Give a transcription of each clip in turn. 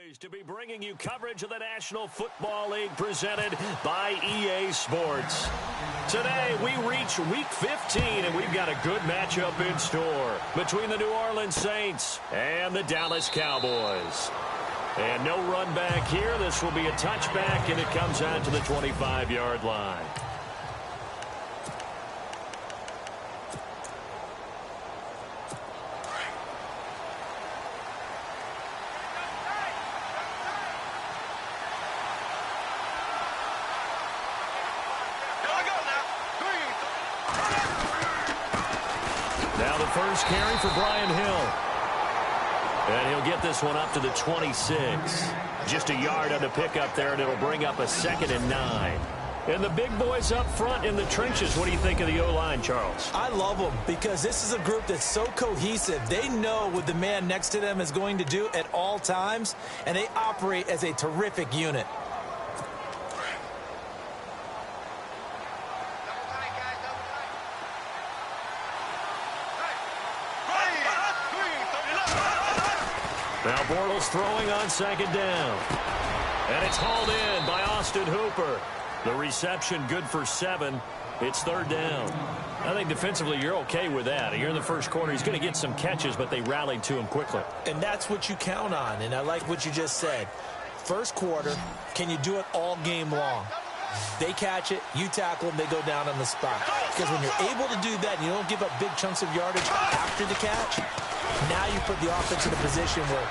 Pleased to be bringing you coverage of the National Football League presented by EA Sports. Today, we reach Week 15, and we've got a good matchup in store between the New Orleans Saints and the Dallas Cowboys. And no run back here. This will be a touchback, and it comes out to the 25-yard line. Now the first carry for Brian Hill. And he'll get this one up to the 26. Just a yard on the pickup there, and it'll bring up a 2nd and 9. And the big boys up front in the trenches, what do you think of the O-line, Charles? I love them because this is a group that's so cohesive. They know what the man next to them is going to do at all times, and they operate as a terrific unit. Now Bortles throwing on 2nd down. And it's hauled in by Austin Hooper. The reception good for 7. It's 3rd down. I think defensively you're okay with that. You're in the first quarter. He's going to get some catches, but they rallied to him quickly. And that's what you count on, and I like what you just said. First quarter, can you do it all game long? They catch it, you tackle them, they go down on the spot. Because when you're able to do that and you don't give up big chunks of yardage after the catch, now you put the offense in a position where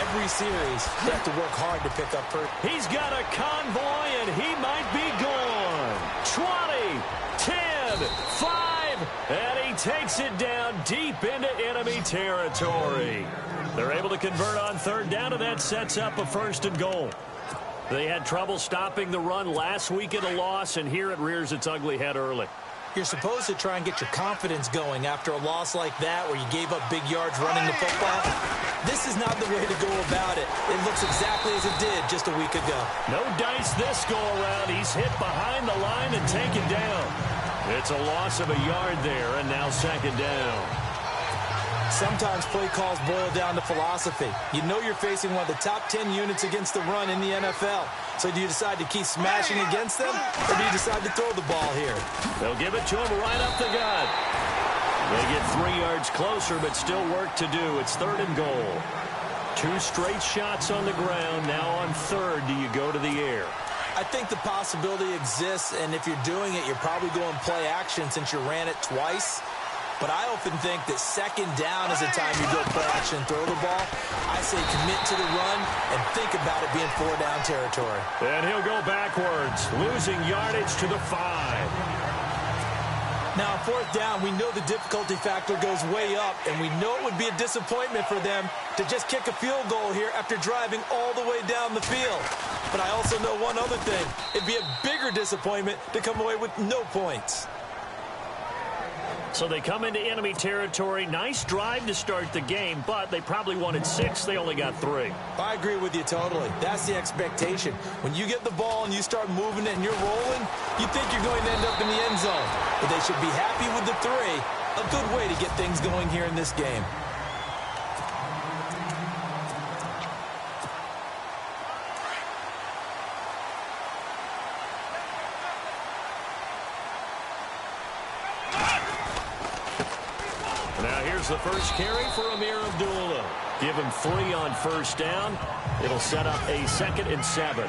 every series they have to work hard to pick up. He's got a convoy, and he might be gone. 20, 10, 5, and he takes it down deep into enemy territory. They're able to convert on 3rd down, and that sets up a 1st and goal. They had trouble stopping the run last week at a loss, and here it rears its ugly head early. You're supposed to try and get your confidence going after a loss like that where you gave up big yards running the football. This is not the way to go about it. It looks exactly as it did just a week ago. No dice this go-around. He's hit behind the line and taken down. It's a loss of a yard there, and now 2nd down. Sometimes play calls boil down to philosophy. You know you're facing one of the top 10 units against the run in the NFL. So do you decide to keep smashing against them, or do you decide to throw the ball here? They'll give it to him right up the gut. They get 3 yards closer, but still work to do. It's 3rd and goal. 2 straight shots on the ground. Now on 3rd, do you go to the air? I think the possibility exists, and if you're doing it, you're probably going play action since you ran it twice. But I often think that 2nd down is the time you go play action and throw the ball. I say commit to the run and think about it being 4-down territory. And he'll go backwards, losing yardage to the 5. Now, on 4th down, we know the difficulty factor goes way up, and we know it would be a disappointment for them to just kick a field goal here after driving all the way down the field. But I also know one other thing. It'd be a bigger disappointment to come away with no points. So they come into enemy territory. Nice drive to start the game, but they probably wanted 6. They only got 3. I agree with you totally. That's the expectation. When you get the ball and you start moving it and you're rolling, you think you're going to end up in the end zone. But they should be happy with the 3. A good way to get things going here in this game. Now here's the first carry for Amir Abdullah. Give him 3 on 1st down. It'll set up a 2nd and 7.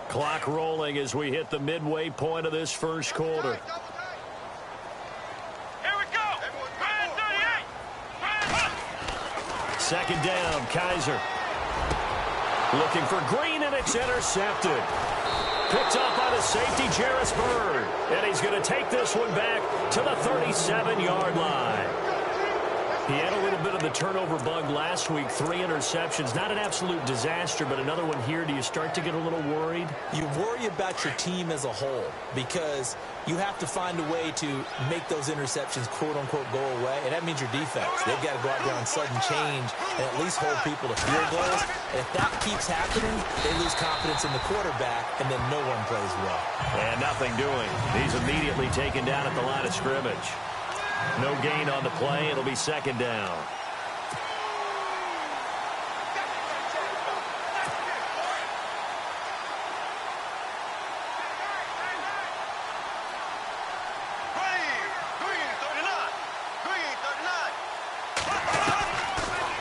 Clock rolling as we hit the midway point of this first quarter. 2nd down, Kaiser. Looking for Green, and it's intercepted. Picked up by the safety, Jarris Byrd. And he's going to take this one back to the 37-yard line. He had a little bit of the turnover bug last week, 3 interceptions. Not an absolute disaster, but another one here. Do you start to get a little worried? You worry about your team as a whole because you have to find a way to make those interceptions, quote-unquote, go away, and that means your defense. They've got to go out there on sudden change and at least hold people to field goals. And if that keeps happening, they lose confidence in the quarterback, and then no one plays well. And nothing doing. He's immediately taken down at the line of scrimmage. No gain on the play. It'll be second down.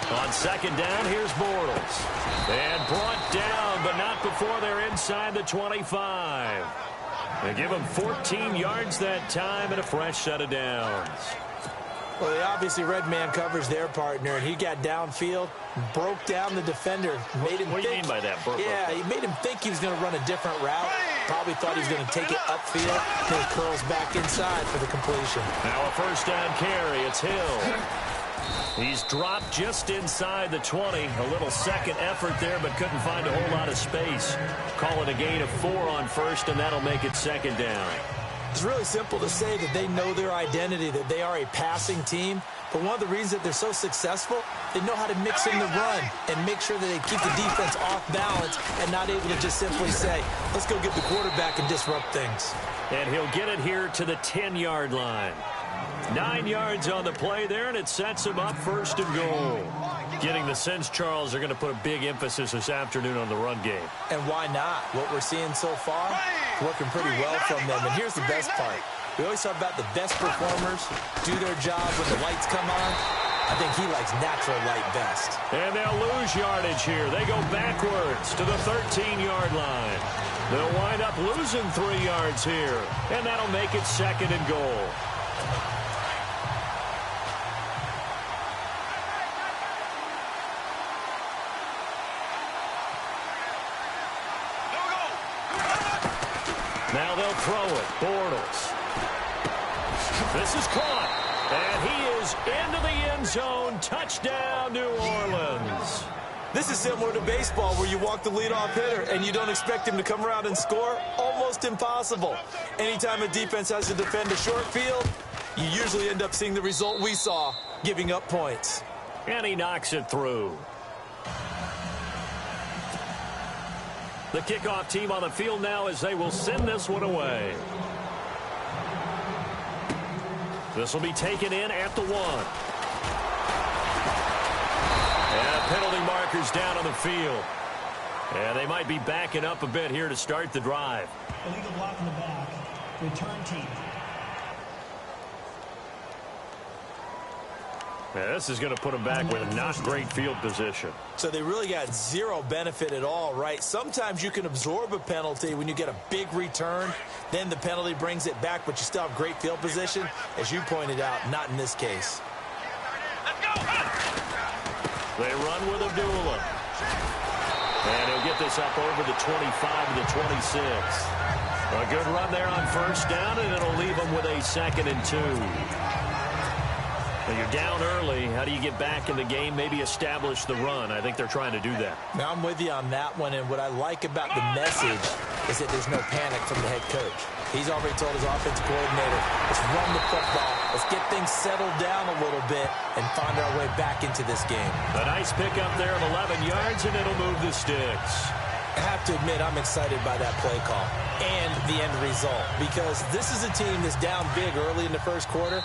On second down, here's Bortles. And brought down, but not before they're inside the 25. They give him 14 yards that time and a fresh set of downs. Well, they obviously read man coverage their partner, and he got downfield, broke down the defender, made him What do you mean by that? Yeah, he made him think he was going to run a different route. Probably thought he was going to take it upfield. Then he curls back inside for the completion. Now a first down carry. It's Hill. He's dropped just inside the 20. A little second effort there, but couldn't find a whole lot of space. Call it a gain of 4 on first, and that'll make it second down. It's really simple to say that they know their identity, that they are a passing team. But one of the reasons that they're so successful, they know how to mix in the run and make sure that they keep the defense off balance and not able to just simply say, let's go get the quarterback and disrupt things. And he'll get it here to the 10-yard line. 9 yards on the play there, and it sets him up first and goal. Getting the sense, Charles, are going to put a big emphasis this afternoon on the run game. And why not? What we're seeing so far, working pretty well from them. And here's the best part. We always talk about the best performers do their job when the lights come on. I think he likes natural light best. And they'll lose yardage here. They go backwards to the 13-yard line. They'll wind up losing 3 yards here, and that'll make it second and goal. Now they'll throw it. Bortles. This is caught. And he is into the end zone. Touchdown, New Orleans. This is similar to baseball where you walk the leadoff hitter and you don't expect him to come around and score. Almost impossible. Anytime a defense has to defend a short field, you usually end up seeing the result we saw, giving up points. And he knocks it through. The kickoff team on the field now as they will send this one away. This will be taken in at the 1. And penalty markers down on the field. And they might be backing up a bit here to start the drive. Illegal block in the back. Return team. Yeah, this is going to put them back with not great field position. So they really got zero benefit at all, right? Sometimes you can absorb a penalty when you get a big return. Then the penalty brings it back, but you still have great field position. As you pointed out, not in this case. They run with Abdullah. And he'll get this up over the 25 to the 26. A good run there on first down, and it'll leave them with a 2nd and 2. When you're down early, how do you get back in the game, maybe establish the run? I think they're trying to do that. Now, I'm with you on that one, and what I like about the message is that there's no panic from the head coach. He's already told his offensive coordinator, let's run the football, let's get things settled down a little bit and find our way back into this game. A nice pickup there of 11 yards, and it'll move the sticks. I have to admit, I'm excited by that play call and the end result because this is a team that's down big early in the first quarter.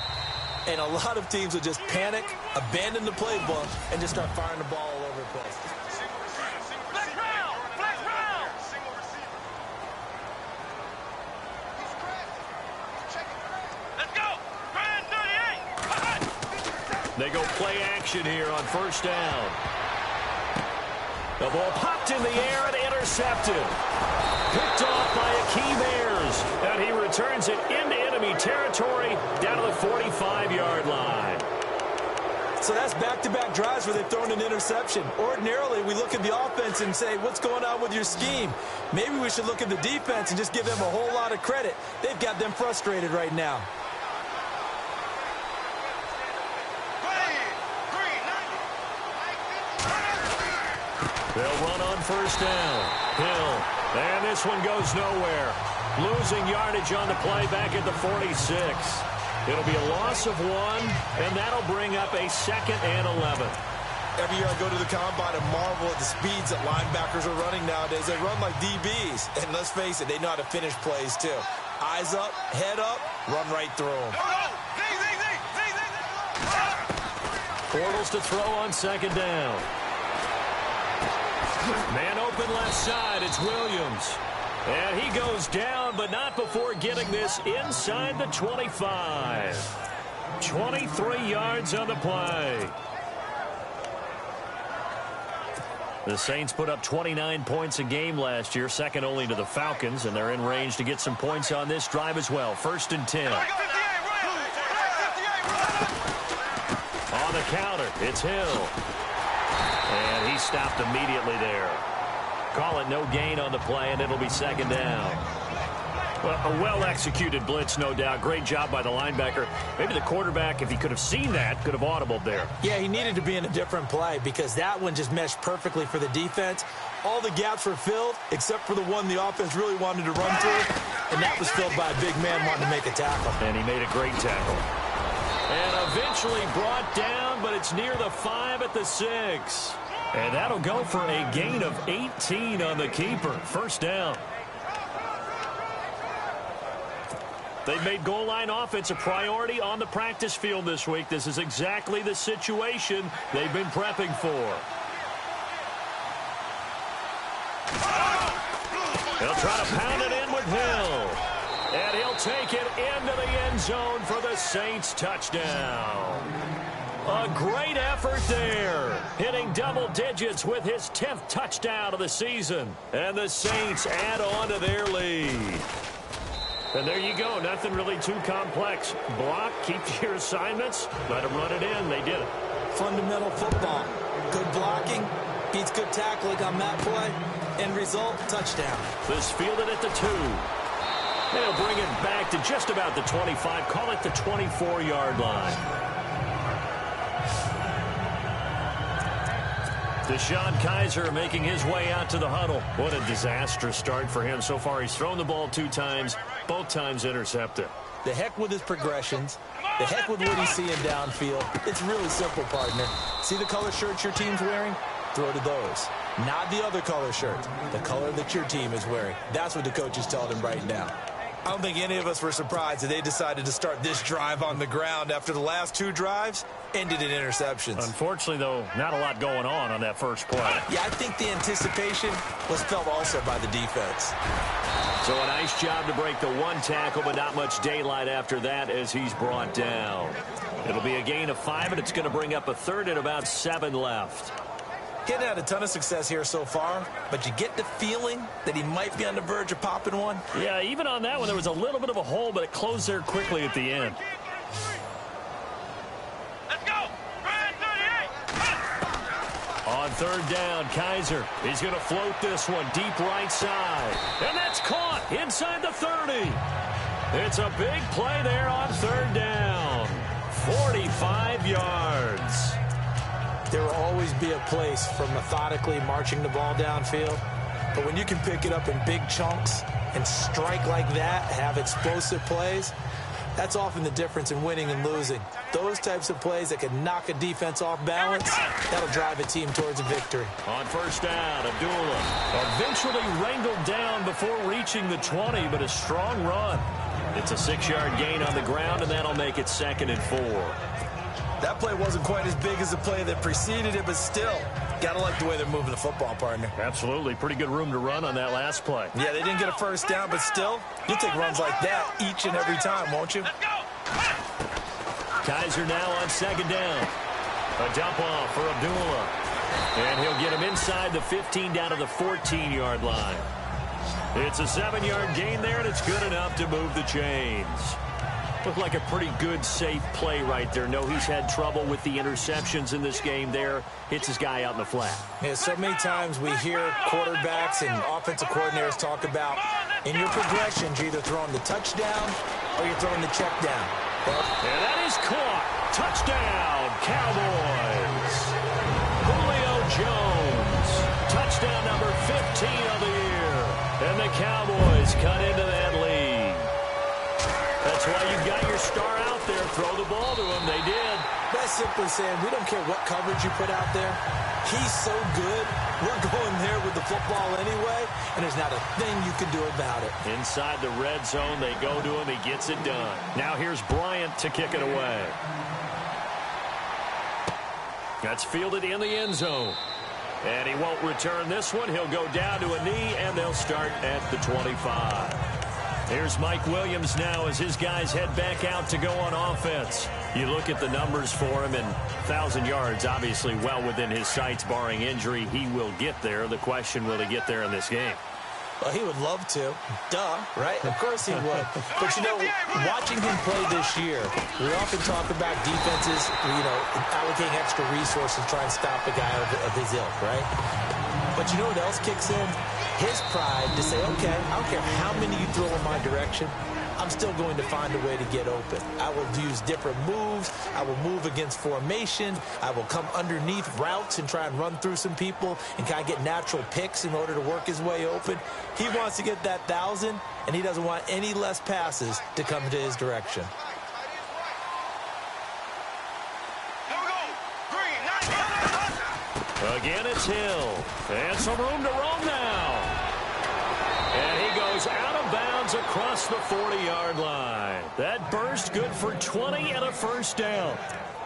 And a lot of teams will just panic, abandon the playbook, and just start firing the ball all over the place. Flex round! Flex round! Let's go! Grand 38! They go play action here on first down. The ball popped in the air and intercepted. Picked off by Akeem Ayers, and he returns it into enemy territory down to the 45-yard line. So that's back-to-back drives where they've thrown an interception. Ordinarily, we look at the offense and say, what's going on with your scheme? Maybe we should look at the defense and just give them a whole lot of credit. They've got them frustrated right now. They'll run on first down. Hill. And this one goes nowhere. Losing yardage on the play back at the 46. It'll be a loss of 1, and that'll bring up a 2nd and 11. Every year I go to the combine and marvel at the speeds that linebackers are running nowadays. They run like DBs. And let's face it, they know how to finish plays too. Eyes up, head up, run right through them. Bortles to throw on 2nd down. Man open left side. It's Williams. And he goes down, but not before getting this inside the 25. 23 yards on the play. The Saints put up 29 points a game last year, second only to the Falcons, and they're in range to get some points on this drive as well. 1st and 10. On the counter, it's Hill. And he stopped immediately there. Call it no gain on the play, and it'll be 2nd down. Well, a well-executed blitz, no doubt. Great job by the linebacker. Maybe the quarterback, if he could have seen that, could have audibled there. Yeah, he needed to be in a different play because that one just meshed perfectly for the defense. All the gaps were filled except for the one the offense really wanted to run through, and that was filled by a big man wanting to make a tackle. And he made a great tackle. And eventually brought down, but it's near the 5 at the 6. And that'll go for a gain of 18 on the keeper. 1st down. They've made goal line offense a priority on the practice field this week. This is exactly the situation they've been prepping for. He'll try to pound it in with Hill. And he'll take it into the end zone for the Saints touchdown. A great effort there. Hitting double digits with his 10th touchdown of the season. And the Saints add on to their lead. And there you go. Nothing really too complex. Block, keep your assignments, let them run it in. They did it. Fundamental football. Good blocking beats good tackling on that play. End result, touchdown. This fielded at the 2. They'll bring it back to just about the 25. Call it the 24-yard line. Deshaun Kaiser making his way out to the huddle. What a disastrous start for him. So far, he's thrown the ball 2 times, both times intercepted. The heck with his progressions. The heck with what he's seeing downfield. It's really simple, partner. See the color shirts your team's wearing? Throw to those. Not the other color shirts. The color that your team is wearing. That's what the coach is telling him right now. I don't think any of us were surprised that they decided to start this drive on the ground after the last 2 drives ended in interceptions. Unfortunately, though, not a lot going on that first play. Yeah, I think the anticipation was felt also by the defense. So a nice job to break the 1 tackle, but not much daylight after that as he's brought down. It'll be a gain of 5, and it's going to bring up a 3rd and about 7 left. Getting had a ton of success here so far, but you get the feeling that he might be on the verge of popping one. Yeah, even on that one, there was a little bit of a hole, but it closed there quickly at the end. Let's go! Ryan 38! On 3rd down, Kaiser. He's going to float this one deep right side. And that's caught inside the 30. It's a big play there on 3rd down. 45 yards. There will always be a place for methodically marching the ball downfield. But when you can pick it up in big chunks and strike like that, have explosive plays, that's often the difference in winning and losing. Those types of plays that can knock a defense off balance, that'll drive a team towards a victory. On 1st down, Abdullah eventually wrangled down before reaching the 20, but a strong run. It's a 6-yard gain on the ground, and that'll make it 2nd and 4. That play wasn't quite as big as the play that preceded it, but still, gotta like the way they're moving the football, partner. Absolutely. Pretty good room to run on that last play. Yeah, they didn't get a 1st down, but still, you'll take runs like that each and every time, won't you? Let's go! Kaiser now on 2nd down. A dump off for Abdullah. And he'll get him inside the 15 down to the 14-yard line. It's a 7-yard gain there, and it's good enough to move the chains. Looked like a pretty good, safe play right there. No, he's had trouble with the interceptions in this game there. Hits his guy out in the flat. Yeah, so many times we hear quarterbacks and offensive coordinators talk about in your progressions, you're either throwing the touchdown or you're throwing the check down. And that is caught. Touchdown, Cowboys. Julio Jones. And the Cowboys cut into that lead. That's why you got your star out there. Throw the ball to him. They did. That's simply saying we don't care what coverage you put out there. He's so good. We're going there with the football anyway, and there's not a thing you can do about it. Inside the red zone, they go to him. He gets it done. Now here's Bryant to kick it away. That's fielded in the end zone. And he won't return this one. He'll go down to a knee, and they'll start at the 25. Here's Mike Williams now as his guys head back out to go on offense. You look at the numbers for him, and 1,000 yards obviously well within his sights, barring injury. He will get there. The question, will he get there in this game? Well, he would love to. Duh, right? Of course he would. But, you know, watching him play this year, we often talk about defenses, allocating extra resources to try and stop a guy of his ilk, right? But you know what else kicks in? His pride to say, okay, I don't care how many you throw in my direction, I'm still going to find a way to get open. I will use different moves. I will move against formation. I will come underneath routes and try and run through some people and kind of get natural picks in order to work his way open. He wants to get that 1,000, and he doesn't want any less passes to come to his direction. Again, it's Hill. And some room to roam now. And he goes out of bounds across the 40-yard line. That burst good for 20 and a first down.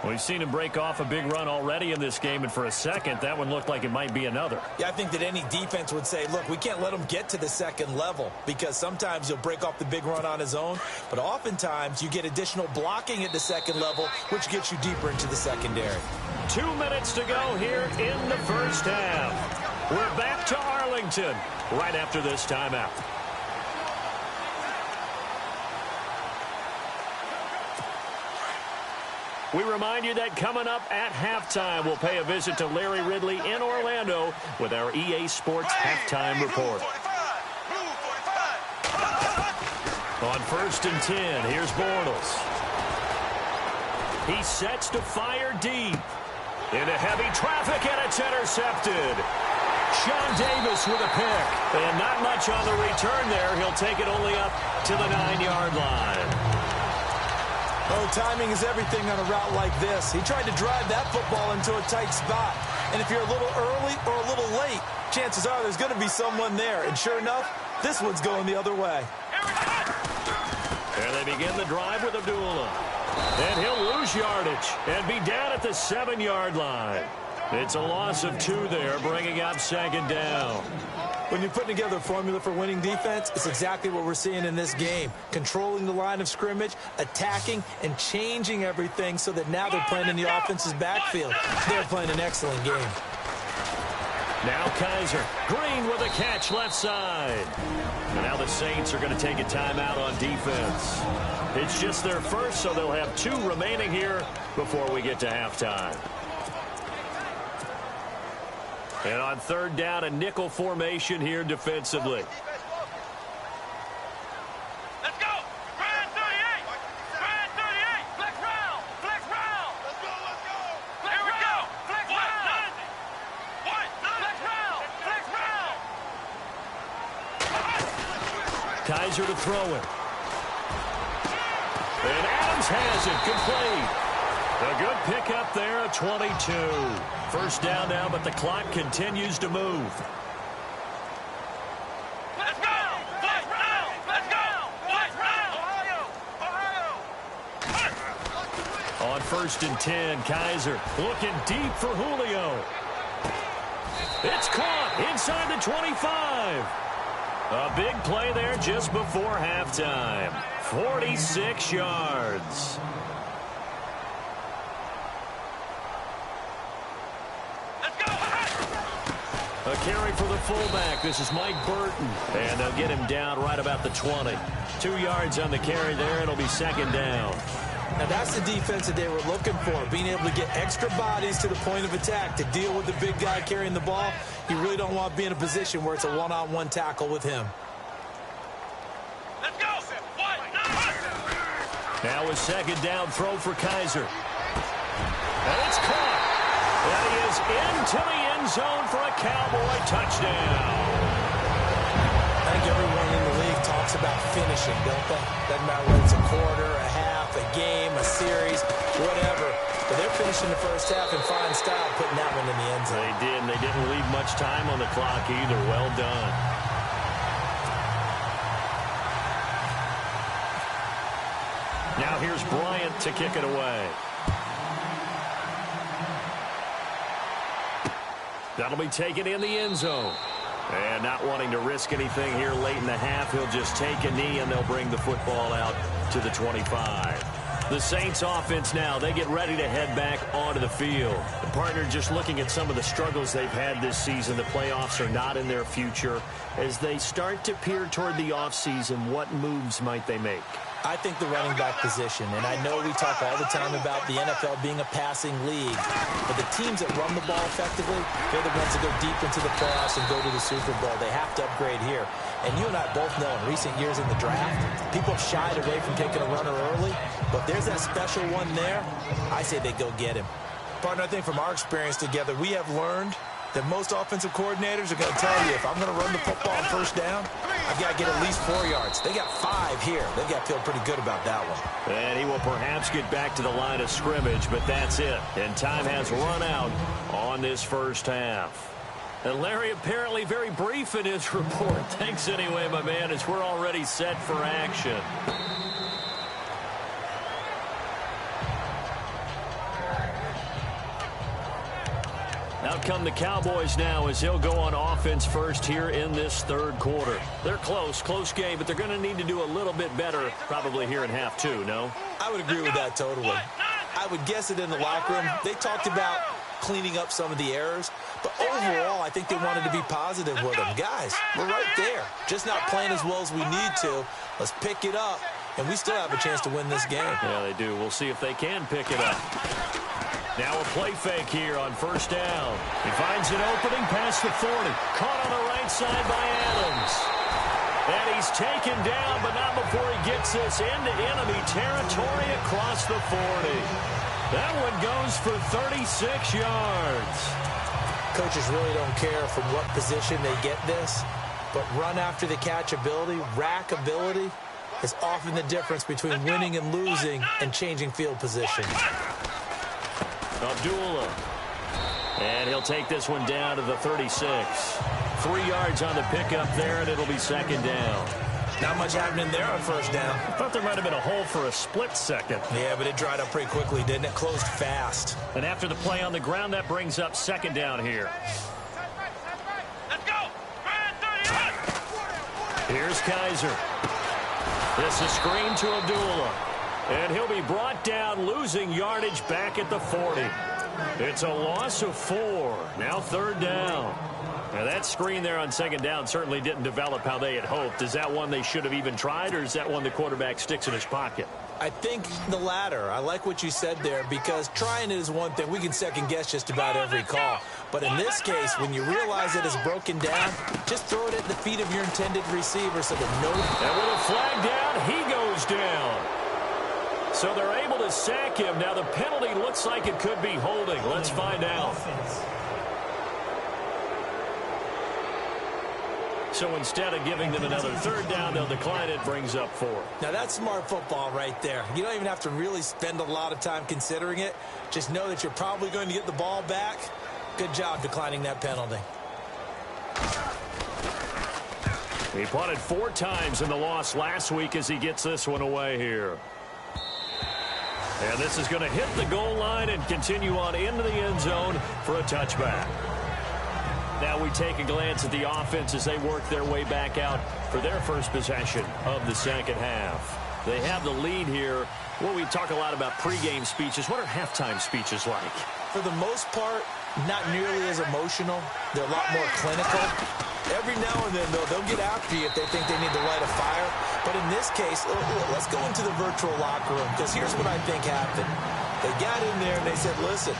We've seen him break off a big run already in this game, and for a second, that one looked like it might be another. Yeah, I think that any defense would say, look, we can't let him get to the second level, because sometimes he'll break off the big run on his own, but oftentimes you get additional blocking at the second level, which gets you deeper into the secondary. 2 minutes to go here in the first half. We're back to Arlington right after this timeout. We remind you that coming up at halftime, we'll pay a visit to Larry Ridley in Orlando with our EA Sports halftime report. On 1st and 10, here's Bortles. He sets to fire deep. Into heavy traffic, and it's intercepted. Sean Davis with a pick. And not much on the return there. He'll take it only up to the 9-yard line. Oh, timing is everything on a route like this. He tried to drive that football into a tight spot. And if you're a little early or a little late, chances are there's going to be someone there. And sure enough, this one's going the other way. And they begin the drive with Abdullah. And he'll lose yardage and be down at the 7-yard line. It's a loss of 2 there, bringing up 2nd down. When you're putting together a formula for winning defense, it's exactly what we're seeing in this game. Controlling the line of scrimmage, attacking, and changing everything so that now they're playing in the offense's backfield. They're playing an excellent game. Now Kaiser. Green with a catch left side. And now the Saints are going to take a timeout on defense. It's just their first, so they'll have 2 remaining here before we get to halftime. And on 3rd down, a nickel formation here defensively. Let's go. Brand 38. Brand 38. Flex round. Flex round. Let's go. Let's go. Here we go. Flex round. What? Flex round. Flex round. Kaiser to throw it. And Adams has it. Complete. A good pickup there at 22. First down now, but the clock continues to move. Let's go. Flex round. Let's go. Flex round. Ohio. On 1st and 10, Kaiser looking deep for Julio. It's caught inside the 25. A big play there just before halftime. 46 yards. A carry for the fullback. This is Mike Burton. And they'll get him down right about the 20. 2 yards on the carry there. It'll be 2nd down. Now, that's the defense that they were looking for, being able to get extra bodies to the point of attack to deal with the big guy carrying the ball. You really don't want to be in a position where it's a one-on-one tackle with him. Let's go. Now a 2nd down throw for Kaiser. And it's caught. And he is into the end zone for a Cowboy touchdown. I think finishing, don't they? Doesn't matter whether it's a quarter, a half, a game, a series, whatever. But they're finishing the first half in fine style, putting that one in the end zone. They did, and they didn't leave much time on the clock either. Well done. Now here's Bryant to kick it away. That'll be taken in the end zone. And not wanting to risk anything here late in the half, he'll just take a knee and they'll bring the football out to the 25. The Saints offense now, they get ready to head back onto the field. The partner, just looking at some of the struggles they've had this season, the playoffs are not in their future. As they start to peer toward the offseason, what moves might they make? I think the running back position, and I know we talk all the time about the NFL being a passing league, but the teams that run the ball effectively, they're the ones that go deep into the playoffs and go to the Super Bowl. They have to upgrade here. And you and I both know in recent years in the draft, people have shied away from taking a runner early, but there's that special one there. I say they go get him. Partner, I think from our experience together, we have learned that most offensive coordinators are going to tell you, if I'm going to run the football on first down, I've got to get at least 4 yards. They got 5 here. They've got to feel pretty good about that one. And he will perhaps get back to the line of scrimmage, but that's it. And time has run out on this first half. And Larry apparently very brief in his report. Thanks anyway, my man, as we're already set for action. Out come the Cowboys now as they'll go on offense first here in this third quarter. They're close game, but they're going to need to do a little bit better probably here in half two, no? I would agree with that totally. I would guess it in the locker room. They talked about cleaning up some of the errors, but overall, I think they wanted to be positive with them. Guys, we're right there. Just not playing as well as we need to. Let's pick it up, and we still have a chance to win this game. Yeah, they do. We'll see if they can pick it up. Now a play fake here on first down. He finds an opening past the 40. Caught on the right side by Adams. And he's taken down, but not before he gets this into enemy territory across the 40. That one goes for 36 yards. Coaches really don't care from what position they get this, but run after the catch ability, rack ability, is often the difference between winning and losing and changing field position. Abdullah. And he'll take this one down to the 36. 3 yards on the pickup there, and it'll be second down. Not much happening there on first down. I thought there might have been a hole for a split second. Yeah, but it dried up pretty quickly, didn't it? Closed fast. And after the play on the ground, that brings up second down here. Let's go. Here's Kaiser. This is screen to Abdullah. And he'll be brought down, losing yardage back at the 40. It's a loss of 4. Now third down. Now that screen there on second down certainly didn't develop how they had hoped. Is that one they should have even tried, or is that one the quarterback sticks in his pocket? I think the latter. I like what you said there, because trying it is one thing. We can second guess just about every call. But in this case, when you realize it is broken down, just throw it at the feet of your intended receiver so that no... And with a flag down, he goes down. So they're able to sack him. Now the penalty looks like it could be holding. Let's find out. So instead of giving them another third down, they'll decline it, brings up 4. Now that's smart football right there. You don't even have to really spend a lot of time considering it. Just know that you're probably going to get the ball back. Good job declining that penalty. He punted 4 times in the loss last week as he gets this one away here. And this is going to hit the goal line and continue on into the end zone for a touchback. Now we take a glance at the offense as they work their way back out for their first possession of the second half. They have the lead here. Well, we talk a lot about pregame speeches. What are halftime speeches like? For the most part, not nearly as emotional. They're a lot more clinical. Every now and then, though, they'll get after you if they think they need to light a fire. But in this case, let's go into the virtual locker room, because here's what I think happened. They got in there and they said, listen,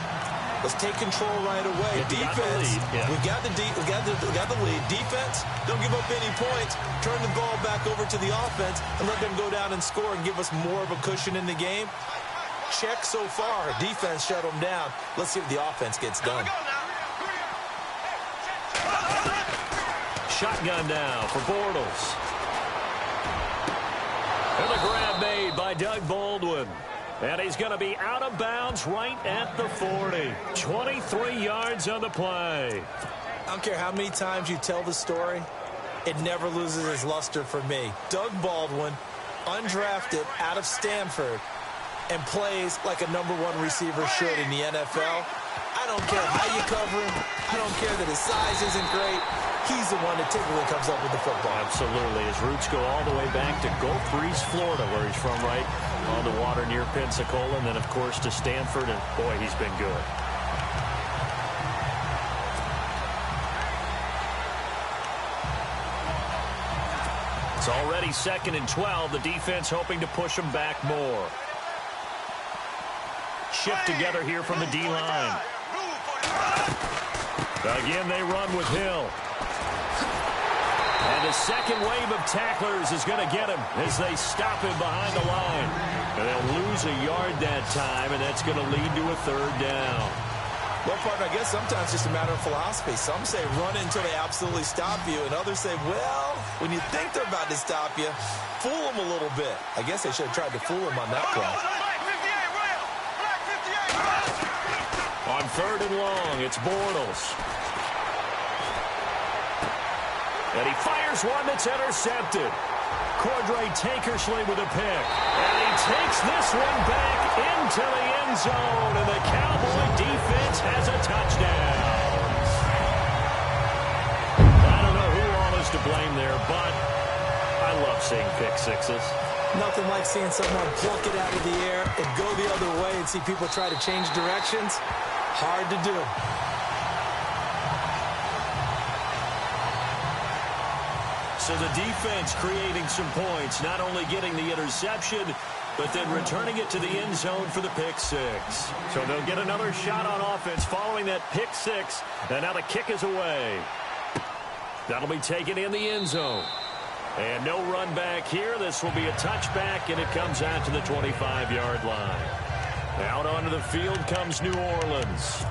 let's take control right away. Defense, we've got the lead. Defense, don't give up any points. Turn the ball back over to the offense and let them go down and score and give us more of a cushion in the game. Check so far. Defense shut them down. Let's see if the offense gets done. Shotgun now for Bortles. And the grab made by Doug Baldwin. And he's going to be out of bounds right at the 40. 23 yards on the play. I don't care how many times you tell the story, it never loses its luster for me. Doug Baldwin, undrafted out of Stanford, and plays like a #1 receiver should in the NFL. I don't care how you cover him. I don't care that his size isn't great. He's the one that typically comes up with the football. Absolutely. His roots go all the way back to Gulf Breeze, Florida, where he's from, right on the water near Pensacola. And then, of course, to Stanford. And, boy, he's been good. It's already 2nd and 12. The defense hoping to push him back more. Shift together here from the D-line. Again, they run with Hill. And a second wave of tacklers is going to get him as they stop him behind the line. And they'll lose a yard that time, and that's going to lead to a 3rd down. Well, partner, I guess sometimes it's just a matter of philosophy. Some say run until they absolutely stop you, and others say, well, when you think they're about to stop you, fool them a little bit. I guess they should have tried to fool him on that play. On 3rd and long, it's Bortles. And he fires one that's intercepted. Cordray Tankersley with a pick. And he takes this one back into the end zone. And the Cowboy defense has a touchdown. I don't know who all is to blame there, but I love seeing pick sixes. Nothing like seeing someone pluck it out of the air and go the other way and see people try to change directions. Hard to do. So the defense creating some points, not only getting the interception, but then returning it to the end zone for the pick six. So they'll get another shot on offense following that pick six. And now the kick is away. That'll be taken in the end zone. And no run back here. This will be a touchback, and it comes out to the 25-yard line. Out onto the field comes New Orleans.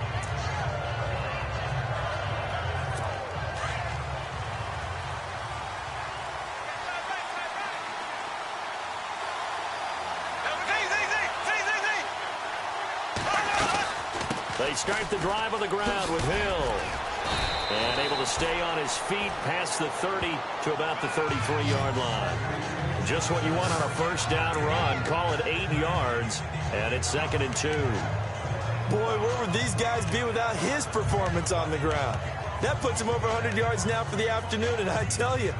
They start the drive on the ground with Hill. And able to stay on his feet past the 30 to about the 33-yard line. Just what you want on a first down run. Call it 8 yards, and it's 2nd and 2. Boy, where would these guys be without his performance on the ground? That puts him over 100 yards now for the afternoon, and I tell you,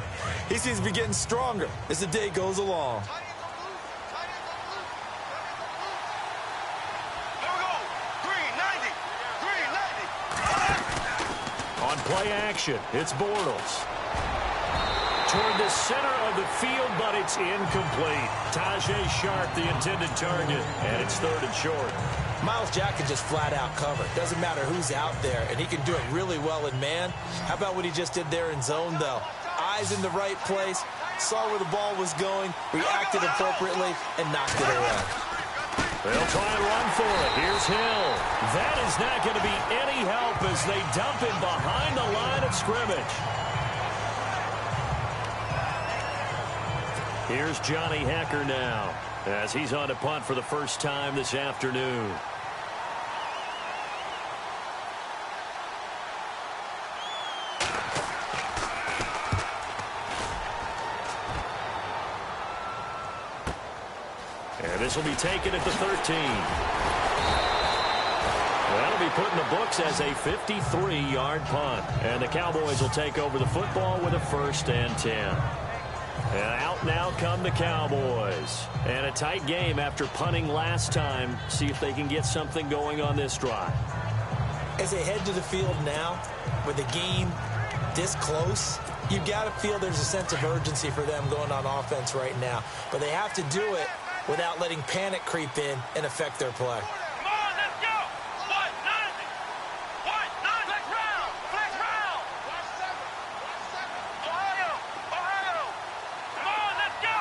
he seems to be getting stronger as the day goes along. Play action. It's Bortles. Toward the center of the field, but it's incomplete. Tajay Sharp, the intended target, and it's 3rd and short. Miles Jack can just flat out cover. Doesn't matter who's out there, and he can do it really well in man. How about what he just did there in zone, though? Eyes in the right place, saw where the ball was going, reacted appropriately, and knocked it away. They'll try and run for it. Here's Hill. That is not going to be any help as they dump him behind the line of scrimmage. Here's Johnny Hacker now as he's on to punt for the first time this afternoon. And this will be taken at the 13. That'll be put in the books as a 53-yard punt. And the Cowboys will take over the football with a 1st and 10. And out now come the Cowboys. And a tight game after punting last time. See if they can get something going on this drive. As they head to the field now, with the game this close, you've got to feel there's a sense of urgency for them going on offense right now. But they have to do it without letting panic creep in and affect their play. Come on, let's go! 190! 190! Flex round! Flex round! Ohio! Ohio! Come on, let's go!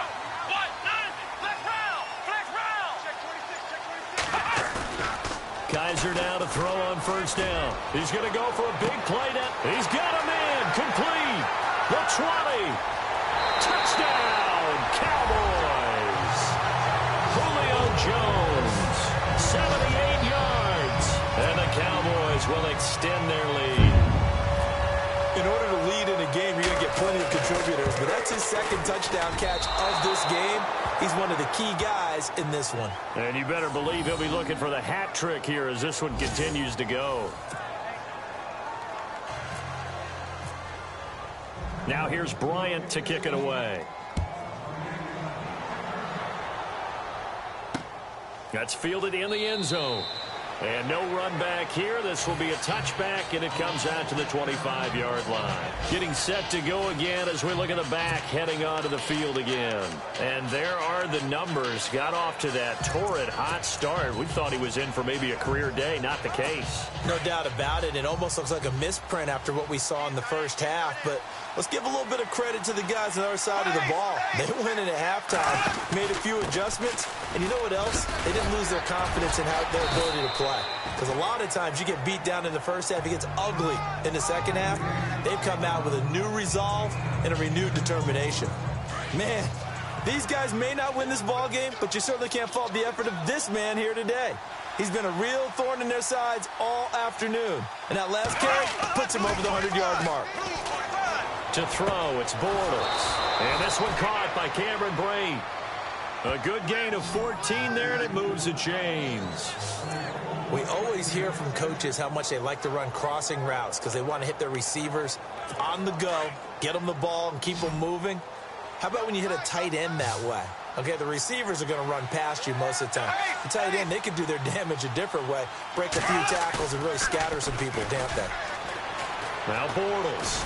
190! Flex round! Flex round! Check 26, check 26. Kaiser now to throw on 1st down. He's going to go for a big play now. He's got a man. Complete. The 20. Touchdown, Cowboys. Cowboys will extend their lead. In order to lead in a game, you're going to get plenty of contributors, but that's his second touchdown catch of this game. He's one of the key guys in this one. And you better believe he'll be looking for the hat trick here as this one continues to go. Now here's Bryant to kick it away. That's fielded in the end zone. And no run back here. This will be a touchback, and it comes out to the 25-yard line. Getting set to go again as we look at the back, heading onto the field again. And there are the numbers. Got off to that torrid hot start. We thought he was in for maybe a career day. Not the case. No doubt about it. It almost looks like a misprint after what we saw in the first half. But let's give a little bit of credit to the guys on the other side of the ball. They went in at halftime, made a few adjustments, and you know what else? They didn't lose their confidence in their ability to play. Because a lot of times you get beat down in the first half, it gets ugly in the second half. They've come out with a new resolve and a renewed determination. Man, these guys may not win this ball game, but you certainly can't fault the effort of this man here today. He's been a real thorn in their sides all afternoon. And that last carry puts him over the 100-yard mark. To throw, it's Bortles. And this one caught by Cameron Brate. A good gain of 14 there, and it moves the chains. We always hear from coaches how much they like to run crossing routes because they want to hit their receivers on the go, get them the ball, and keep them moving. How about when you hit a tight end that way? Okay, the receivers are going to run past you most of the time. The tight end, they can do their damage a different way, break a few tackles, and really scatter some people, can't they? Now Bortles.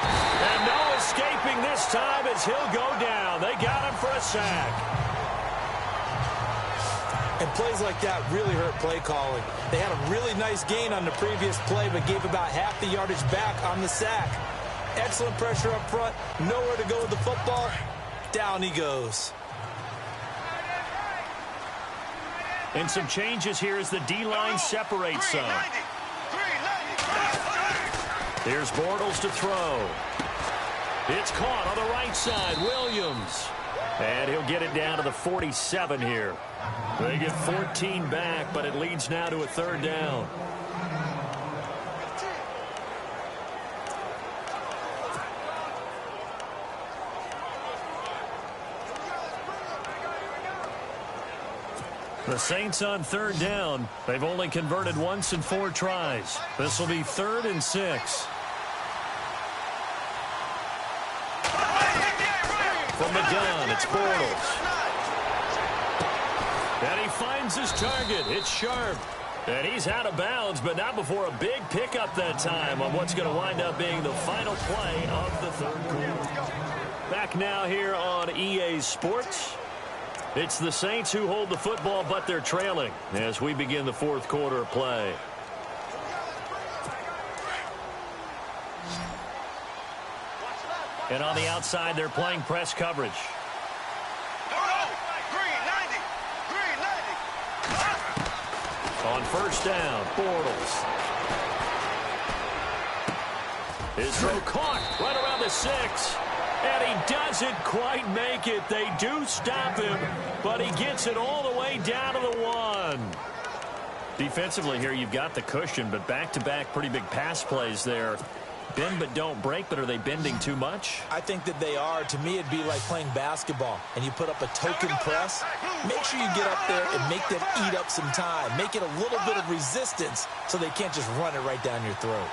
And no escaping this time as he'll go down. They got him for a sack. And plays like that really hurt play calling. They had a really nice gain on the previous play, but gave about half the yardage back on the sack. Excellent pressure up front. Nowhere to go with the football. Down he goes. And some changes here as the D-line separates some. Here's Bortles to throw. It's caught on the right side. Williams. And he'll get it down to the 47 here. They get 14 back, but it leads now to a third down. The Saints on third down. They've only converted once in 4 tries. This will be 3rd and 6. From the gun, it's Bortles. And he finds his target. It's Sharp. And he's out of bounds, but not before a big pickup that time on what's going to wind up being the final play of the third quarter. Back now here on EA Sports. It's the Saints who hold the football, but they're trailing as we begin the fourth quarter of play. And on the outside, they're playing press coverage. On first down, Bortles. His throw caught right around the 6. And he doesn't quite make it. They do stop him, but he gets it all the way down to the 1. Defensively here, you've got the cushion, but back-to-back pretty big pass plays there. Bend but don't break, but are they bending too much? I think that they are. To me, it'd be like playing basketball, and you put up a token press. Make sure you get up there and make them eat up some time. Make it a little bit of resistance so they can't just run it right down your throat.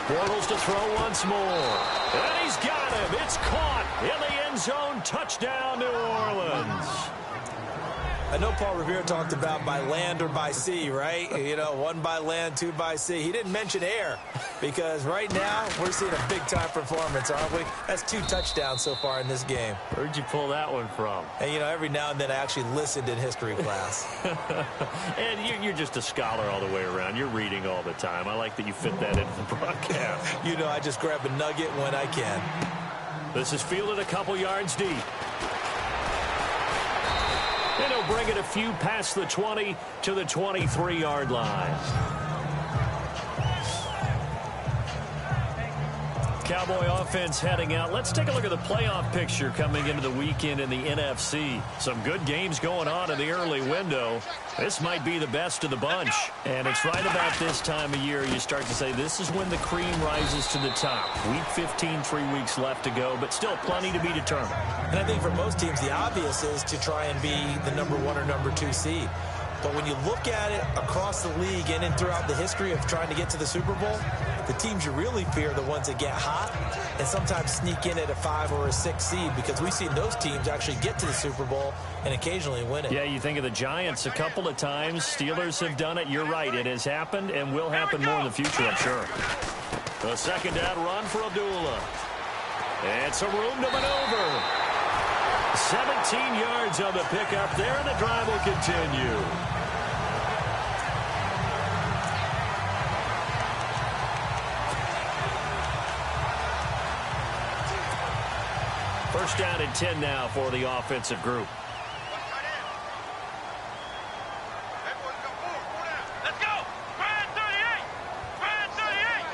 Bortles to throw once more. And he's got him. It's caught in the end zone. Touchdown, New Orleans. I know Paul Revere talked about by land or by sea, right? You know, 1 by land, 2 by sea. He didn't mention air because right now we're seeing a big-time performance, aren't we? That's 2 touchdowns so far in this game. Where'd you pull that one from? And, you know, every now and then I actually listened in history class. And you're just a scholar all the way around. You're reading all the time. I like that you fit that into the broadcast. You know, I just grab a nugget when I can. This is fielded a couple yards deep. And he'll bring it a few past the 20 to the 23-yard line. Cowboy offense heading out. Let's take a look at the playoff picture coming into the weekend in the NFC. Some good games going on in the early window. This might be the best of the bunch. And it's right about this time of year you start to say this is when the cream rises to the top. Week 15, 3 weeks left to go, but still plenty to be determined. And I think for most teams, the obvious is to try and be the number 1 or number 2 seed. But when you look at it across the league and throughout the history of trying to get to the Super Bowl, the teams you really fear are the ones that get hot and sometimes sneak in at a 5 or a 6 seed, because we've seen those teams actually get to the Super Bowl and occasionally win it. Yeah, you think of the Giants a couple of times. Steelers have done it. You're right. It has happened and will happen more in the future, I'm sure. A second down run for Abdullah. And some room to maneuver. 17 yards on the pickup there, and the drive will continue. First down and 10 now for the offensive group. Let's go! Brand 38! Brand 38!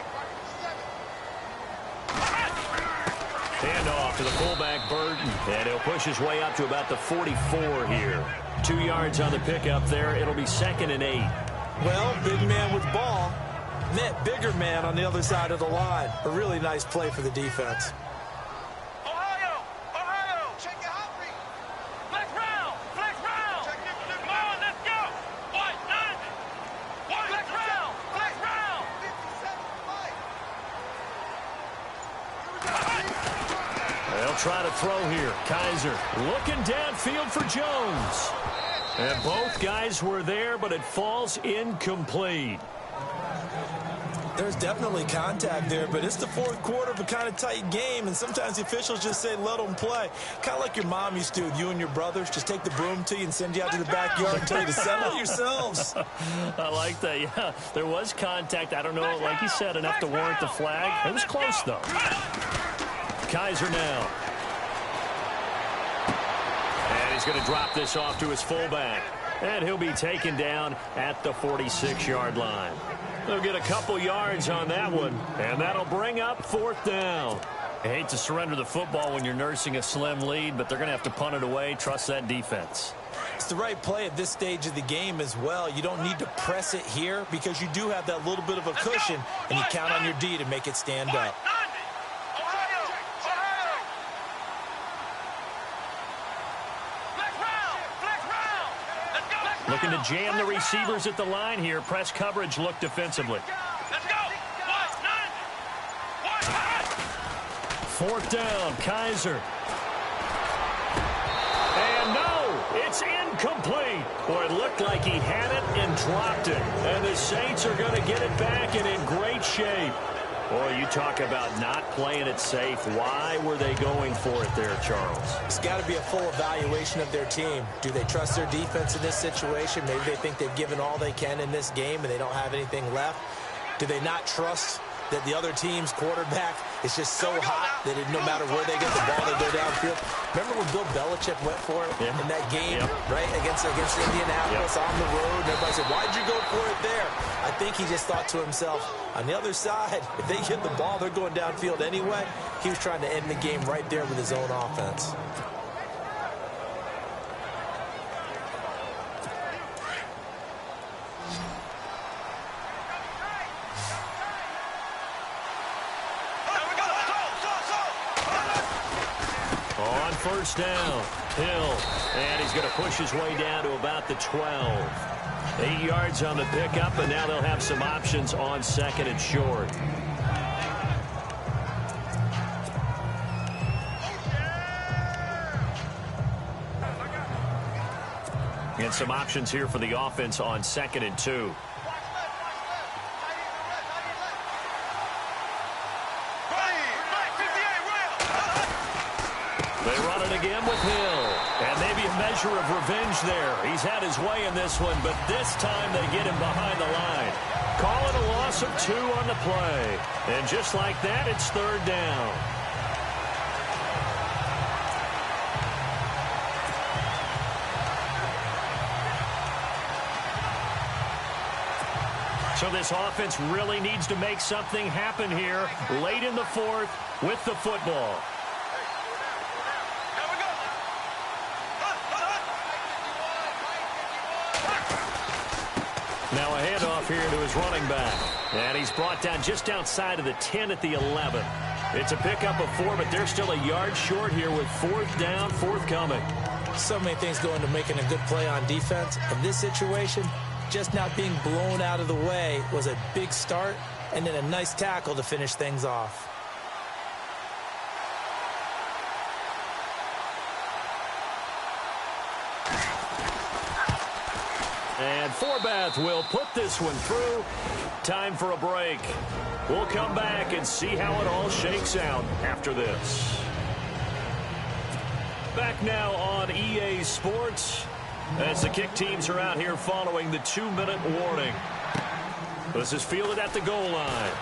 Handoff to the fullback, Burton. And he'll push his way up to about the 44 here. 2 yards on the pickup there. It'll be 2nd and 8. Well, big man with ball met bigger man on the other side of the line. A really nice play for the defense. Ohio! Ohio! Check your hot read. Flex round! Flex round! Come on, let's go! White, 90! White, flex round! Flex round! 57, They'll try to throw here. Kaiser looking downfield for Jones. And both guys were there, but it falls incomplete. There's definitely contact there, but it's the fourth quarter of a kind of tight game, and sometimes the officials just say, let them play. Kind of like your mom used to with you and your brothers. Just take the broom to you and send you out to the backyard and tell you to settle yourselves. I like that, yeah. There was contact. I don't know, like you said, enough to warrant the flag. It was close, though. Kaiser now. And he's going to drop this off to his fullback. And he'll be taken down at the 46-yard line. They'll get a couple yards on that one, and that'll bring up 4th down. I hate to surrender the football when you're nursing a slim lead, but they're going to have to punt it away. Trust that defense. It's the right play at this stage of the game as well. You don't need to press it here because you do have that little bit of a cushion, and you count on your D to make it stand up. Looking to jam the receivers at the line here. Press coverage look defensively. Let's go! 4th down, Kaiser. And no, it's incomplete. Boy, it looked like he had it and dropped it. And the Saints are going to get it back and in great shape. Boy, you talk about not playing it safe. Why were they going for it there, Charles? It's got to be a full evaluation of their team. Do they trust their defense in this situation? Maybe they think they've given all they can in this game and they don't have anything left. Do they not trust that the other team's quarterback is just so hot that no matter where they get the ball, they go downfield? Remember when Bill Belichick went for it in that game, right, against Indianapolis on the road? And everybody said, why'd you go for it there? I think he just thought to himself, on the other side, if they get the ball, they're going downfield anyway. He was trying to end the game right there with his own offense. On 1st down, Hill, and he's going to push his way down to about the 12. 8 yards on the pickup, and now they'll have some options on 2nd and short. And some options here for the offense on 2nd and 2. They run it again with Hill. And maybe a measure of revenge there. He's had his way in this one, but this time they get him behind the line. Call it a loss of 2 on the play. And just like that, it's 3rd down. So this offense really needs to make something happen here late in the fourth with the football. Now a handoff here to his running back. And he's brought down just outside of the 10 at the 11. It's a pickup of 4, but they're still a yard short here with fourth down forthcoming. So many things go into making a good play on defense. In this situation, just not being blown out of the way was a big start, and then a nice tackle to finish things off. And Forbath will put this one through. Time for a break. We'll come back and see how it all shakes out after this. Back now on EA Sports as the kick teams are out here following the 2-minute warning. This is fielded at the goal line.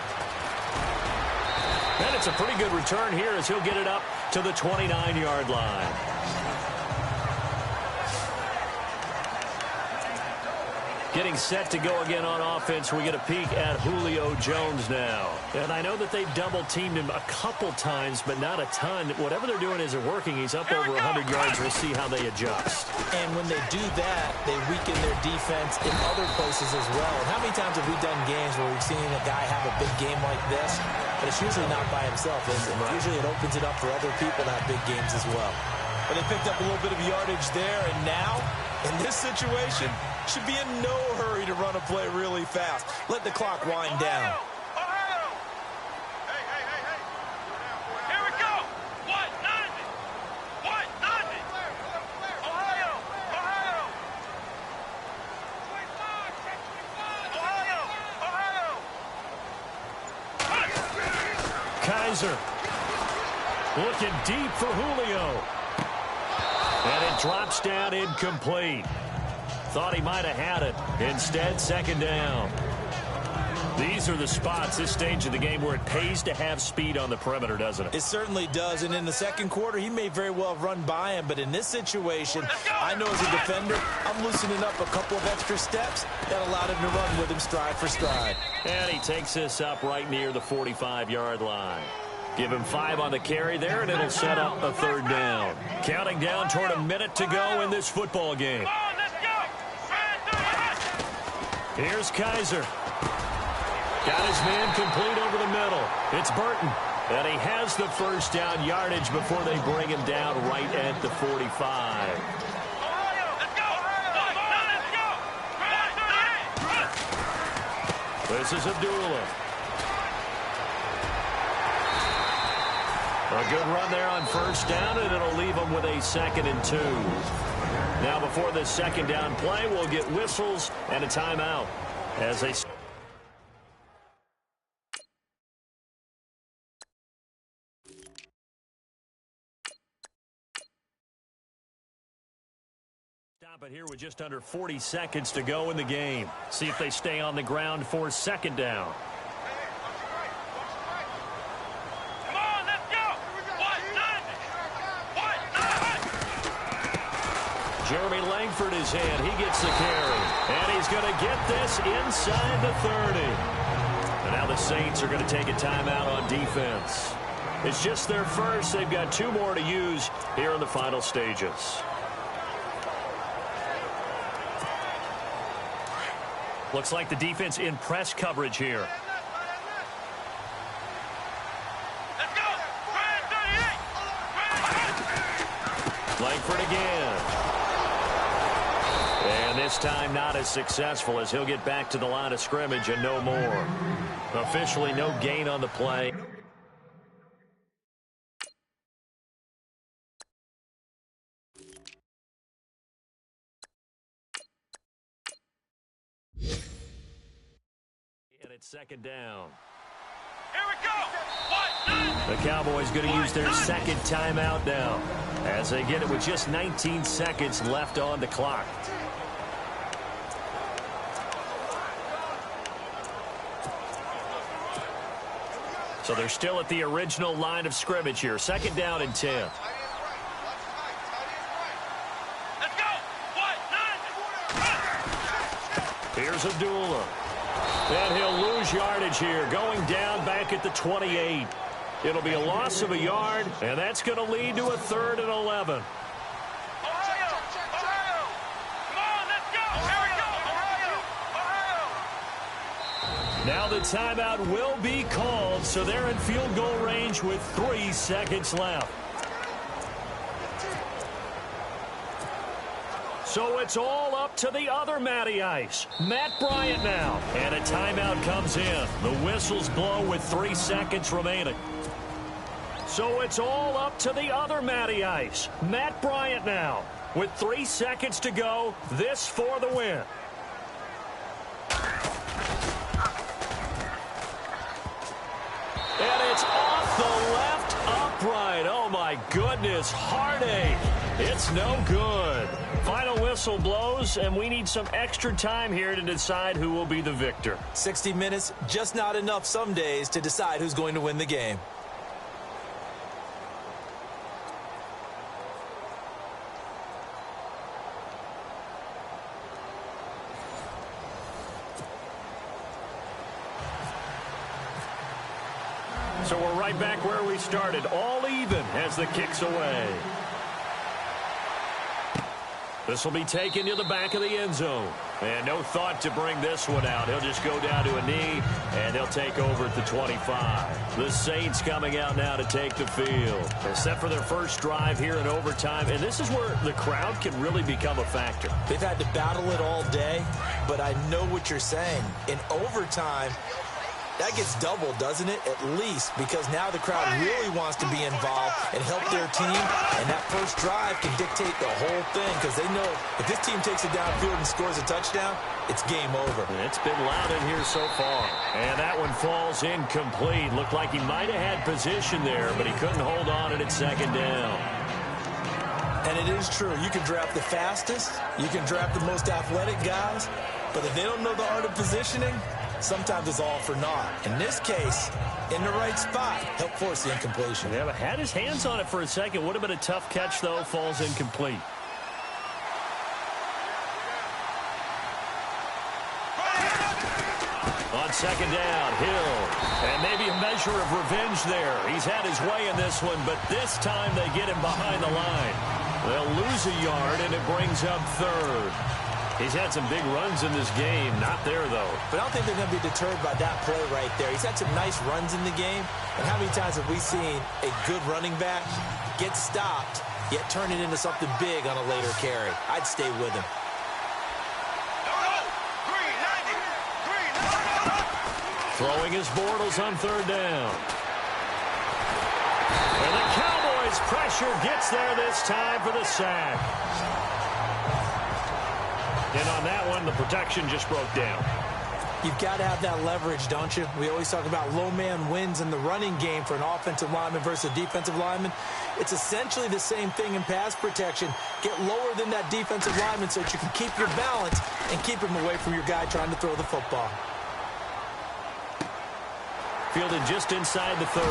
And it's a pretty good return here as he'll get it up to the 29-yard line. Getting set to go again on offense. We get a peek at Julio Jones now. And I know that they've double-teamed him a couple times, but not a ton. Whatever they're doing isn't working. He's up over 100 yards. We'll see how they adjust. And when they do that, they weaken their defense in other places as well. And how many times have we done games where we've seen a guy have a big game like this? But it's usually not by himself, is it? Right. Usually it opens it up for other people to have big games as well. But they picked up a little bit of yardage there, and now, in this situation, should be in no hurry to run a play really fast. Let the clock wind down. Ohio! Hey. Here we go. 190. 190. Ohio. Kaiser looking deep for Julio. And it drops down incomplete. Thought he might have had it. Instead, second down. These are the spots, this stage of the game, where it pays to have speed on the perimeter, doesn't it? It certainly does, and in the second quarter, he may very well have run by him, but in this situation, I know as a defender, I'm loosening up a couple of extra steps that allowed him to run with him stride for stride. And he takes this up right near the 45-yard line. Give him 5 on the carry there, and it'll set up a third down. Counting down toward a minute to go in this football game. Here's Kaiser. Got his man complete over the middle. It's Burton. And he has the first down yardage before they bring him down right at the 45. This is Abdullah. A good run there on first down, and it'll leave them with a 2nd and 2. Now before this second down play, we'll get whistles and a timeout as they... Stop it here with just under 40 seconds to go in the game. See if they stay on the ground for second down. Jeremy Langford is in. He gets the carry. And he's going to get this inside the 30. And now the Saints are going to take a timeout on defense. It's just their first. They've got 2 more to use here in the final stages. Looks like the defense in press coverage here. Let's go. Langford again. And this time not as successful as he'll get back to the line of scrimmage and no more. Officially no gain on the play. And it's second down. Here we go. The Cowboys going to use their second timeout now as they get it with just 19 seconds left on the clock. So they're still at the original line of scrimmage here. Second down and 10. Let's go. Here's Abdullah. And he'll lose yardage here, going down back at the 28. It'll be a loss of a yard, and that's going to lead to a 3rd and 11. Now the timeout will be called, so they're in field goal range with 3 seconds left. So it's all up to the other Matty Ice, Matt Bryant now. And a timeout comes in. The whistles blow with 3 seconds remaining. So it's all up to the other Matty Ice, Matt Bryant now. With 3 seconds to go, this for the win. And it's off the left upright. Oh, my goodness. Heartache. It's no good. Final whistle blows, and we need some extra time here to decide who will be the victor. 60 minutes, just not enough some days to decide who's going to win the game. So we're right back where we started, all even as the kick's away. This will be taken to the back of the end zone. And no thought to bring this one out. He'll just go down to a knee, and they'll take over at the 25. The Saints coming out now to take the field. They're set for their first drive here in overtime, and this is where the crowd can really become a factor. They've had to battle it all day, but I know what you're saying. In overtime, that gets doubled, doesn't it? At least, because now the crowd really wants to be involved and help their team, and that first drive can dictate the whole thing because they know if this team takes it downfield and scores a touchdown, it's game over. It's been loud in here so far. And that one falls incomplete. Looked like he might have had position there, but he couldn't hold on at second down. And it is true. You can draft the fastest, you can draft the most athletic guys, but if they don't know the art of positioning, sometimes it's all for naught. In this case, in the right spot, help force the incompletion. Yeah, but had his hands on it for a second. Would have been a tough catch, though. Falls incomplete. On second down, Hill. And maybe a measure of revenge there. He's had his way in this one, but this time they get him behind the line. They'll lose a yard, and it brings up 3rd. He's had some big runs in this game. Not there, though. But I don't think they're going to be deterred by that play right there. He's had some nice runs in the game. And how many times have we seen a good running back get stopped, yet turn it into something big on a later carry? I'd stay with him. Throwing his Bortles on 3rd down. And the Cowboys' pressure gets there this time for the sack. And on that one, the protection just broke down. You've got to have that leverage, don't you? We always talk about low man wins in the running game for an offensive lineman versus a defensive lineman. It's essentially the same thing in pass protection. Get lower than that defensive lineman so that you can keep your balance and keep him away from your guy trying to throw the football. Fielded just inside the 30.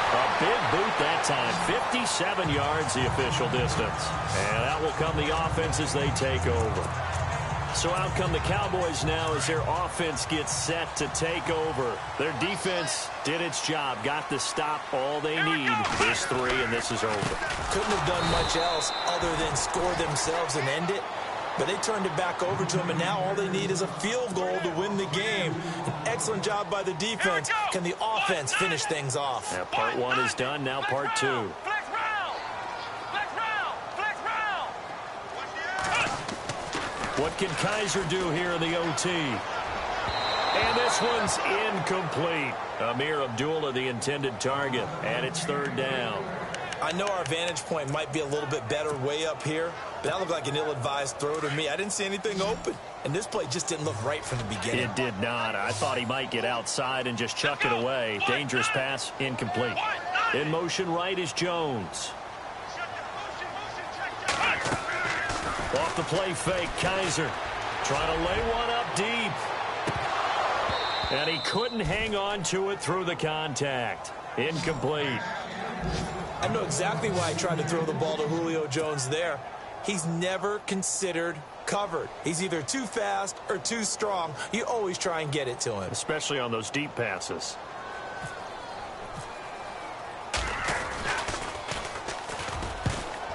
A big boot that time. 57 yards, the official distance. And that will come the offense as they take over. So out come the Cowboys now as their offense gets set to take over. Their defense did its job, got the stop. All they need is 3, and this is over. Couldn't have done much else other than score themselves and end it. But they turned it back over to him, and now all they need is a field goal to win the game. An excellent job by the defense. Can the offense finish things off? Now part 1 is done, now part 2. Flex round! Flex round! Flex round! What can Kaiser do here in the OT? And this one's incomplete. Amir Abdullah, the intended target, and it's 3rd down. I know our vantage point might be a little bit better way up here, but that looked like an ill-advised throw to me. I didn't see anything open, and this play just didn't look right from the beginning. It did not. I thought he might get outside and just chuck it away. Dangerous pass, incomplete. In motion right is Jones. Off the play fake, Kaiser trying to lay one up deep. And he couldn't hang on to it through the contact. Incomplete. I know exactly why I tried to throw the ball to Julio Jones there. He's never considered covered. He's either too fast or too strong. You always try and get it to him. Especially on those deep passes.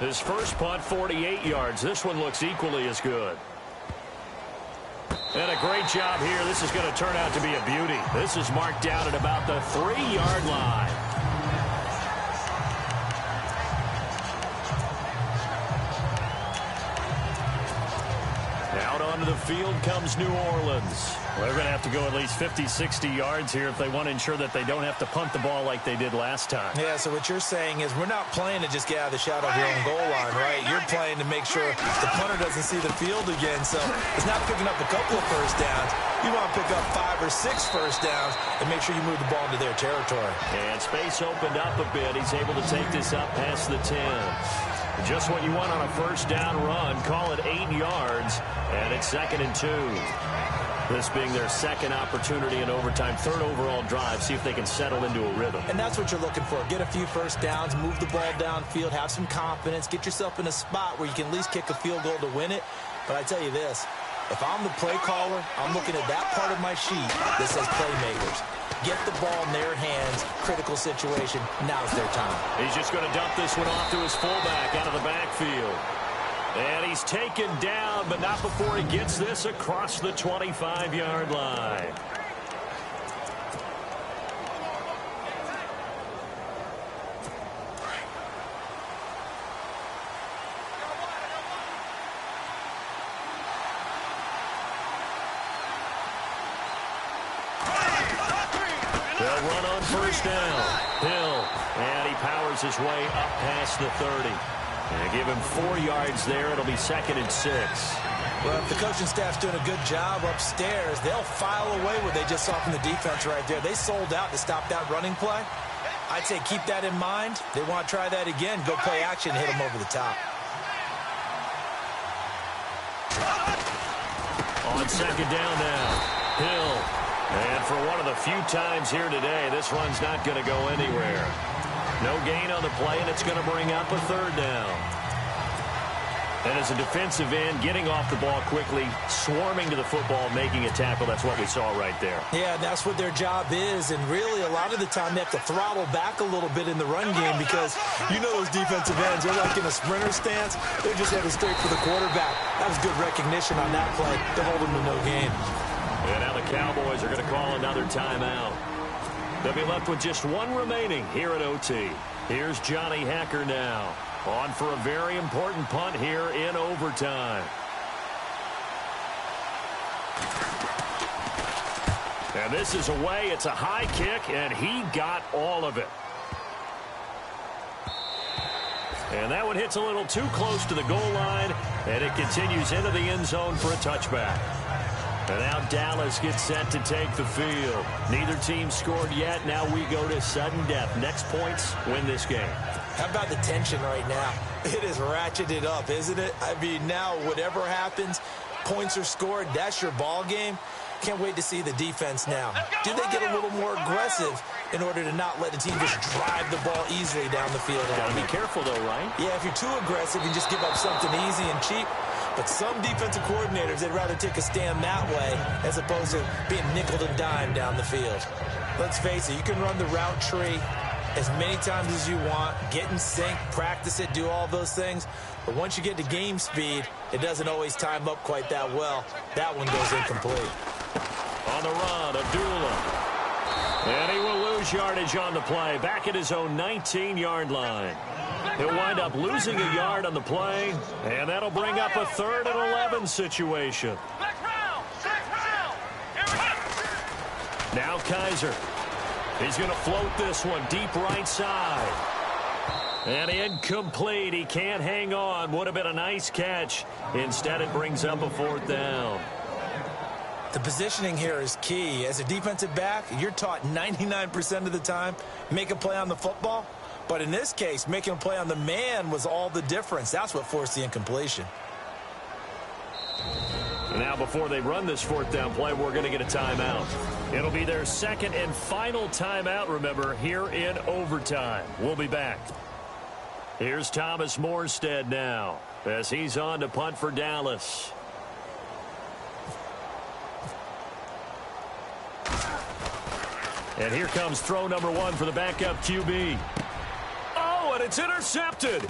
His first punt, 48 yards. This one looks equally as good. And a great job here. This is going to turn out to be a beauty. This is marked down at about the 3-yard line. Out onto the field comes New Orleans. They're going to have to go at least 50, 60 yards here if they want to ensure that they don't have to punt the ball like they did last time. Yeah, so what you're saying is we're not playing to just get out of the shadow of your own goal line, right? You're playing to make sure the punter doesn't see the field again. So it's not picking up a couple of first downs. You want to pick up 5 or 6 first downs and make sure you move the ball into their territory. And space opened up a bit. He's able to take this up past the 10. Just what you want on a first down run. Call it 8 yards, and it's 2nd and 2. This being their second opportunity in overtime, 3rd overall drive. See if they can settle into a rhythm. And that's what you're looking for. Get a few first downs, move the ball downfield, have some confidence, get yourself in a spot where you can at least kick a field goal to win it. But I tell you this, if I'm the play caller, I'm looking at that part of my sheet that says playmakers. Get the ball in their hands, critical situation, now's their time. He's just going to dump this one off to his fullback out of the backfield. And he's taken down, but not before he gets this across the 25-yard line. They'll run on first down. Hill, and he powers his way up past the 30. And give him 4 yards there. It'll be 2nd and 6. Well, if the coaching staff's doing a good job upstairs, they'll file away what they just saw from the defense right there. They sold out to stop that running play. I'd say keep that in mind. They want to try that again. Go play action, hit them over the top. On 2nd down now, Hill. And for one of the few times here today, this run's not going to go anywhere. No gain on the play, and it's going to bring up a 3rd down. And as a defensive end, getting off the ball quickly, swarming to the football, making a tackle, that's what we saw right there. Yeah, that's what their job is, and really a lot of the time they have to throttle back a little bit in the run game because you know those defensive ends, they're like in a sprinter stance. They're just headed straight for the quarterback. That was good recognition on that play. They're holding them to no gain. And now the Cowboys are going to call another timeout. They'll be left with just one remaining here at OT. Here's Johnny Hacker now, on for a very important punt here in overtime. And this is away. It's a high kick, and he got all of it. And that one hits a little too close to the goal line, and it continues into the end zone for a touchback. And now Dallas gets set to take the field. Neither team scored yet. Now we go to sudden death. Next points win this game. How about the tension right now? It is ratcheted up, isn't it? I mean, now whatever happens, points are scored. That's your ball game. Can't wait to see the defense now. Do they get a little more aggressive in order to not let the team just drive the ball easily down the field? Gotta be careful, though, right? Yeah, if you're too aggressive, you just give up something easy and cheap. But some defensive coordinators, they'd rather take a stand that way as opposed to being nickeled and dimed down the field. Let's face it, you can run the route tree as many times as you want, get in sync, practice it, do all those things. But once you get to game speed, it doesn't always time up quite that well. That one goes incomplete. On the run, Abdullah. And he will lose yardage on the play, back at his own 19-yard line. He'll wind up losing a yard on the play, and that'll bring up a 3rd and 11 situation. Now Kaiser. He's going to float this one deep right side. And incomplete. He can't hang on. Would have been a nice catch. Instead, it brings up a 4th down. The positioning here is key. As a defensive back, you're taught 99% of the time, make a play on the football. But in this case, making a play on the man was all the difference. That's what forced the incompletion. Now, before they run this 4th down play, we're going to get a timeout. It'll be their 2nd and final timeout, remember, here in overtime. We'll be back. Here's Thomas Morstead now as he's on to punt for Dallas. And here comes throw number 1 for the backup QB. Oh, and it's intercepted.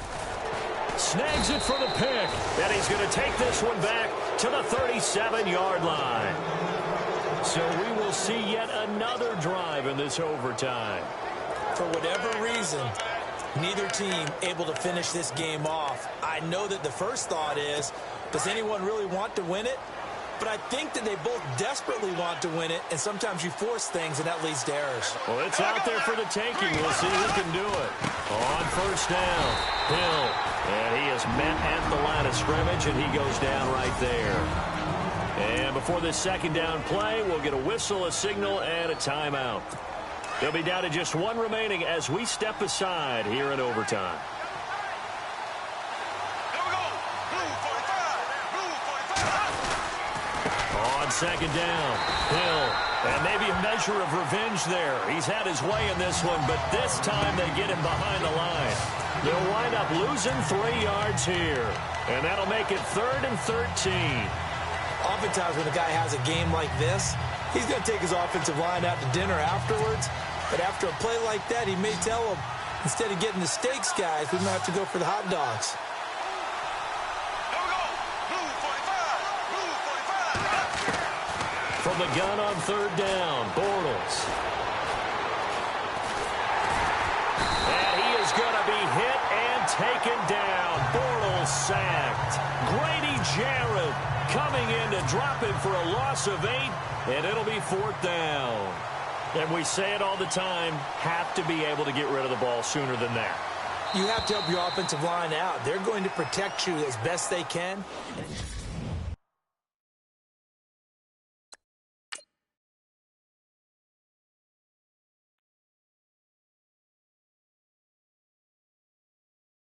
Snags it for the pick. And he's going to take this one back to the 37-yard line. So we will see yet another drive in this overtime. For whatever reason, neither team able to finish this game off. I know that the first thought is, does anyone really want to win it? But I think that they both desperately want to win it, and sometimes you force things, and that leads to errors. Well, it's out there for the taking. We'll see who can do it. On first down, Hill. And he is met at the line of scrimmage, and he goes down right there. And before this second down play, we'll get a whistle, a signal, and a timeout. They'll be down to just 1 remaining as we step aside here in overtime. On second down, Hill. And maybe a measure of revenge there. He's had his way in this one, but this time they get him behind the line. They'll wind up losing 3 yards here. And that'll make it 3rd and 13. Oftentimes when a guy has a game like this, he's going to take his offensive line out to dinner afterwards. But after a play like that, he may tell them, instead of getting the steaks, guys, we might have to go for the hot dogs. From the gun on third down, Bortles. And he is going to be hit and taken down. Bortles sacked. Grady Jarrett coming in to drop him for a loss of 8, and it'll be 4th down. And we say it all the time, have to be able to get rid of the ball sooner than that. You have to help your offensive line out. They're going to protect you as best they can.